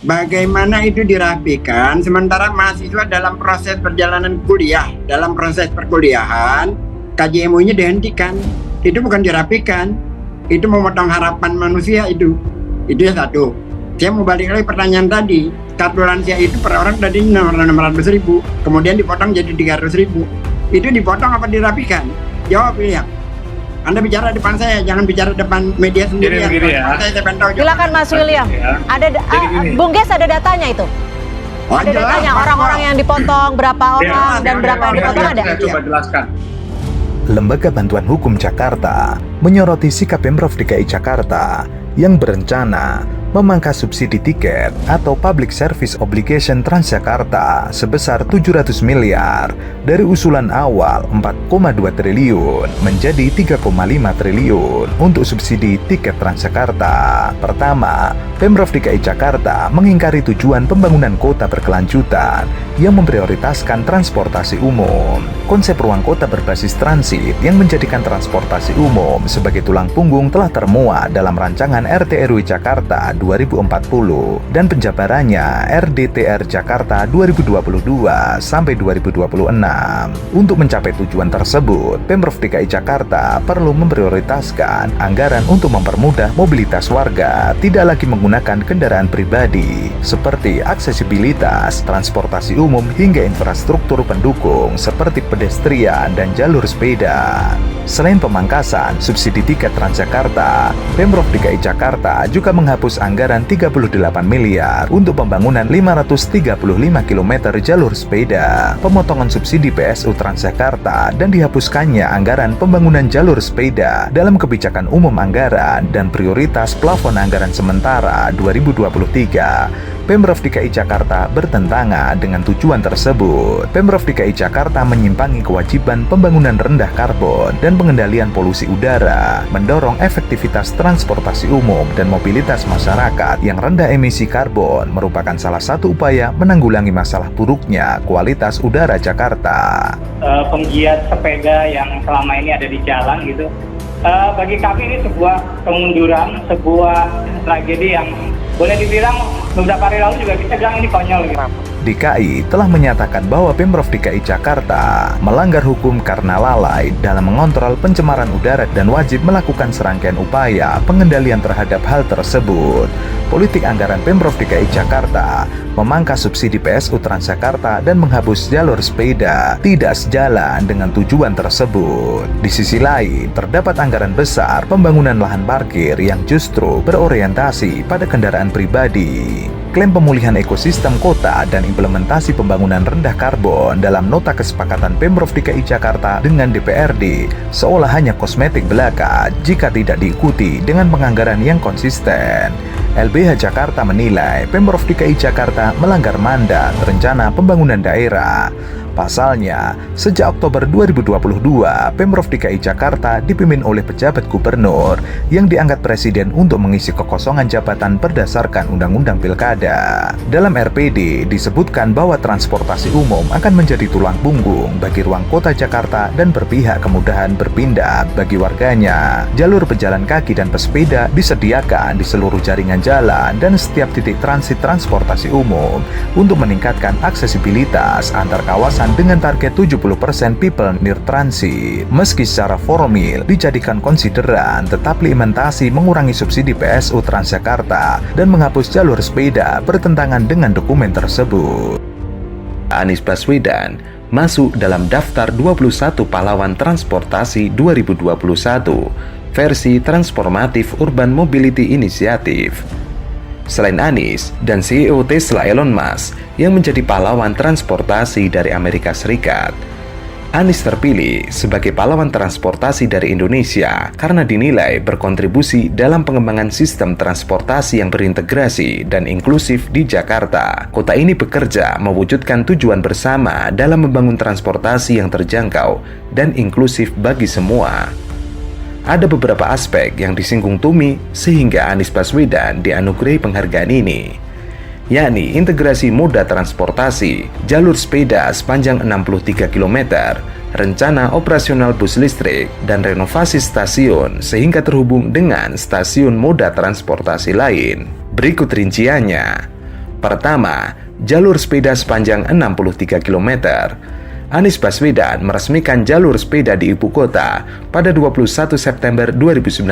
Bagaimana itu dirapikan sementara mahasiswa dalam proses perjalanan kuliah, dalam proses perkuliahan, KJMU-nya dihentikan. Itu bukan dirapikan, itu memotong harapan manusia itu. Itu ya satu. Saya mau balik lagi pertanyaan tadi, kartu lansia itu per orang tadi 600.000, kemudian dipotong jadi 300.000. Itu dipotong apa dirapikan? Jawab ya. Anda bicara depan saya, jangan bicara depan media sendiri. Ya. Silakan Mas William. Ada Bung Ges ada datanya itu. Ada datanya orang-orang yang dipotong, berapa orang dan berapa yang dipotong ada. Saya coba jelaskan. Lembaga Bantuan Hukum Jakarta menyoroti sikap Pemprov DKI Jakarta yang berencana memangkas subsidi tiket atau Public Service Obligation Transjakarta sebesar 700 miliar dari usulan awal 4,2 triliun menjadi 3,5 triliun untuk subsidi tiket Transjakarta. Pertama, Pemprov DKI Jakarta mengingkari tujuan pembangunan kota berkelanjutan yang memprioritaskan transportasi umum. Konsep ruang kota berbasis transit yang menjadikan transportasi umum sebagai tulang punggung telah termuat dalam rancangan RT RW Jakarta 2040 dan penjabarannya RDTR Jakarta 2022 sampai 2026. Untuk mencapai tujuan tersebut, Pemprov DKI Jakarta perlu memprioritaskan anggaran untuk mempermudah mobilitas warga, tidak lagi menggunakan kendaraan pribadi, seperti aksesibilitas, transportasi umum hingga infrastruktur pendukung seperti pedestrian dan jalur sepeda. Selain pemangkasan subsidi tiket Transjakarta, Pemprov DKI Jakarta juga menghapus anggaran 38 miliar untuk pembangunan 535 km jalur sepeda, pemotongan subsidi PSU Transjakarta, dan dihapuskannya anggaran pembangunan jalur sepeda dalam kebijakan umum anggaran dan prioritas plafon anggaran sementara 2023. Pemprov DKI Jakarta bertentangan dengan tujuan tersebut. Pemprov DKI Jakarta menyimpangi kewajiban pembangunan rendah karbon dan pengendalian polusi udara, mendorong efektivitas transportasi umum dan mobilitas masyarakat yang rendah emisi karbon merupakan salah satu upaya menanggulangi masalah buruknya kualitas udara Jakarta. Penggiat sepeda yang selama ini ada di jalan gitu, bagi kami ini sebuah kemunduran, sebuah tragedi yang boleh dibilang beberapa hari lalu juga kita bilang ini konyol gitu. DKI telah menyatakan bahwa Pemprov DKI Jakarta melanggar hukum karena lalai dalam mengontrol pencemaran udara dan wajib melakukan serangkaian upaya pengendalian terhadap hal tersebut. Politik anggaran Pemprov DKI Jakarta memangkas subsidi PSU Transjakarta dan menghapus jalur sepeda tidak sejalan dengan tujuan tersebut. Di sisi lain, terdapat anggaran besar pembangunan lahan parkir yang justru berorientasi pada kendaraan pribadi. Klaim pemulihan ekosistem kota dan implementasi pembangunan rendah karbon dalam nota kesepakatan Pemprov DKI Jakarta dengan DPRD seolah hanya kosmetik belaka jika tidak diikuti dengan penganggaran yang konsisten. LBH Jakarta menilai Pemprov DKI Jakarta melanggar mandat rencana pembangunan daerah. Pasalnya, sejak Oktober 2022, Pemprov DKI Jakarta dipimpin oleh pejabat gubernur yang diangkat presiden untuk mengisi kekosongan jabatan berdasarkan Undang-Undang Pilkada. Dalam RPD disebutkan bahwa transportasi umum akan menjadi tulang punggung bagi ruang kota Jakarta dan berpihak kemudahan berpindah bagi warganya. Jalur pejalan kaki dan pesepeda disediakan di seluruh jaringan jalan dan setiap titik transit transportasi umum untuk meningkatkan aksesibilitas antar kawasan dengan target 70% people near transit. Meski secara formil dijadikan konsideran, tetap implementasi mengurangi subsidi PSU Transjakarta dan menghapus jalur sepeda bertentangan dengan dokumen tersebut. Anies Baswedan masuk dalam daftar 21 pahlawan transportasi 2021 versi Transformative Urban Mobility Initiative. Selain Anies dan CEO Tesla Elon Musk yang menjadi pahlawan transportasi dari Amerika Serikat, Anies terpilih sebagai pahlawan transportasi dari Indonesia karena dinilai berkontribusi dalam pengembangan sistem transportasi yang berintegrasi dan inklusif di Jakarta. Kota ini bekerja mewujudkan tujuan bersama dalam membangun transportasi yang terjangkau dan inklusif bagi semua. Ada beberapa aspek yang disinggung Tumi sehingga Anies Baswedan dianugerahi penghargaan ini, yakni integrasi moda transportasi, jalur sepeda sepanjang 63 km, rencana operasional bus listrik, dan renovasi stasiun sehingga terhubung dengan stasiun moda transportasi lain. Berikut rinciannya. Pertama, jalur sepeda sepanjang 63 km. Anies Baswedan meresmikan jalur sepeda di ibu kota pada 21 September 2019.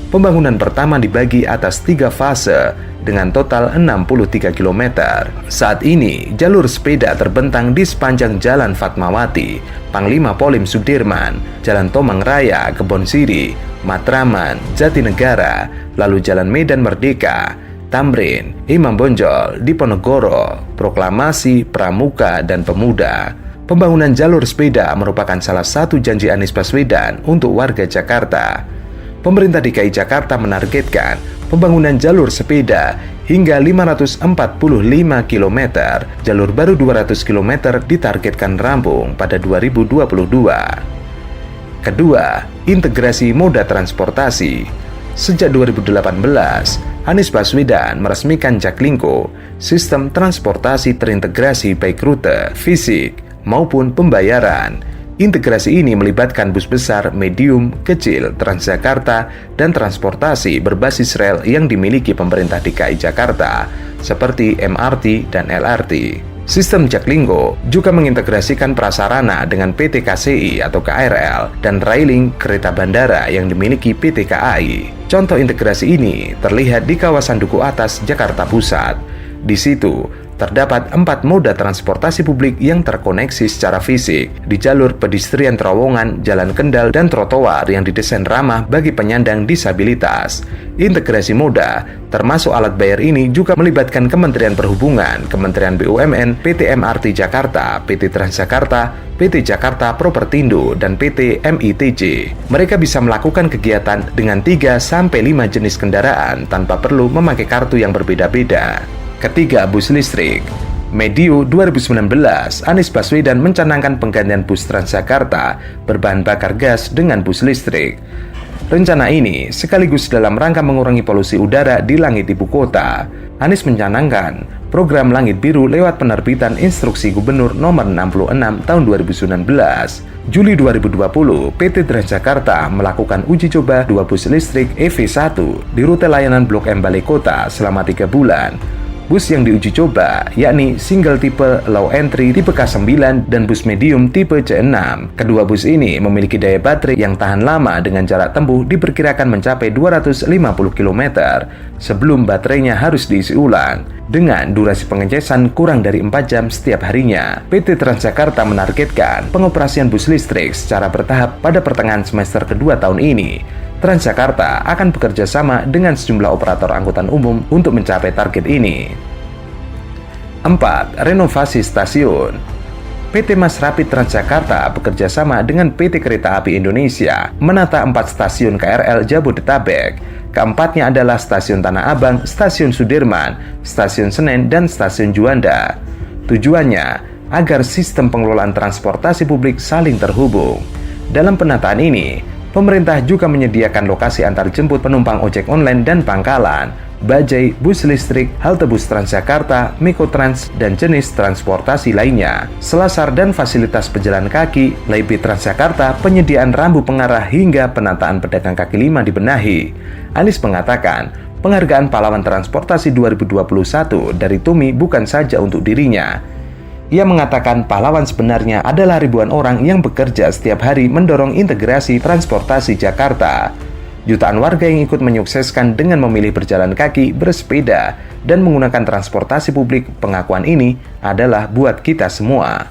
Pembangunan pertama dibagi atas 3 fase dengan total 63 km. Saat ini, jalur sepeda terbentang di sepanjang Jalan Fatmawati, Panglima Polim Sudirman, Jalan Tomang Raya, Kebonsiri, Matraman, Jatinegara, lalu Jalan Medan Merdeka, Tamrin, Imam Bonjol, Diponegoro, Proklamasi, Pramuka, dan Pemuda. Pembangunan jalur sepeda merupakan salah satu janji Anies Baswedan untuk warga Jakarta. Pemerintah DKI Jakarta menargetkan pembangunan jalur sepeda hingga 545 km, jalur baru 200 km ditargetkan rampung pada 2022. Kedua, integrasi moda transportasi. Sejak 2018, Anies Baswedan meresmikan Jaklingko, sistem transportasi terintegrasi baik rute, fisik, maupun pembayaran. Integrasi ini melibatkan bus besar, medium, kecil, Transjakarta, dan transportasi berbasis rel yang dimiliki pemerintah DKI Jakarta, seperti MRT dan LRT. Sistem Jaklingko juga mengintegrasikan prasarana dengan PT KCI atau KRL dan railing kereta bandara yang dimiliki PT KAI. Contoh integrasi ini terlihat di kawasan Duku Atas, Jakarta Pusat. Di situ, terdapat 4 moda transportasi publik yang terkoneksi secara fisik di jalur pedestrian terowongan, jalan kendal, dan trotoar yang didesain ramah bagi penyandang disabilitas. Integrasi moda, termasuk alat bayar ini juga melibatkan Kementerian Perhubungan, Kementerian BUMN, PT MRT Jakarta, PT Transjakarta, PT Jakarta Propertindo, dan PT MITJ. Mereka bisa melakukan kegiatan dengan 3-5 jenis kendaraan tanpa perlu memakai kartu yang berbeda-beda. Ketiga, bus listrik. Medio 2019, Anies Baswedan mencanangkan penggantian bus Transjakarta berbahan bakar gas dengan bus listrik. Rencana ini sekaligus dalam rangka mengurangi polusi udara di langit ibu kota. Anies mencanangkan program Langit Biru lewat penerbitan Instruksi Gubernur Nomor 66 Tahun 2019. Juli 2020, PT Transjakarta melakukan uji coba 2 bus listrik EV1 di rute layanan Blok M Balai Kota selama 3 bulan. Bus yang diuji coba yakni single tipe low entry tipe K9 dan bus medium tipe C6. Kedua bus ini memiliki daya baterai yang tahan lama dengan jarak tempuh diperkirakan mencapai 250 km sebelum baterainya harus diisi ulang. Dengan durasi pengecasan kurang dari 4 jam setiap harinya, PT Transjakarta menargetkan pengoperasian bus listrik secara bertahap pada pertengahan semester kedua tahun ini. Transjakarta akan bekerja sama dengan sejumlah operator angkutan umum untuk mencapai target ini. 4. Renovasi stasiun. PT Mas Rapid Transjakarta bekerja sama dengan PT Kereta Api Indonesia menata 4 stasiun KRL Jabodetabek. Keempatnya adalah Stasiun Tanah Abang, Stasiun Sudirman, Stasiun Senen, dan Stasiun Juanda. Tujuannya agar sistem pengelolaan transportasi publik saling terhubung. Dalam penataan ini, pemerintah juga menyediakan lokasi antar jemput penumpang ojek online dan pangkalan, bajai, bus listrik, halte bus Transjakarta, Mikrotrans, dan jenis transportasi lainnya. Selasar dan fasilitas pejalan kaki, LIB Transjakarta, penyediaan rambu pengarah hingga penataan pedagang kaki lima dibenahi. Anies mengatakan, penghargaan pahlawan transportasi 2021 dari Tumi bukan saja untuk dirinya. Ia mengatakan pahlawan sebenarnya adalah ribuan orang yang bekerja setiap hari mendorong integrasi transportasi Jakarta. Jutaan warga yang ikut menyukseskan dengan memilih berjalan kaki, bersepeda, dan menggunakan transportasi publik. Pengakuan ini adalah buat kita semua.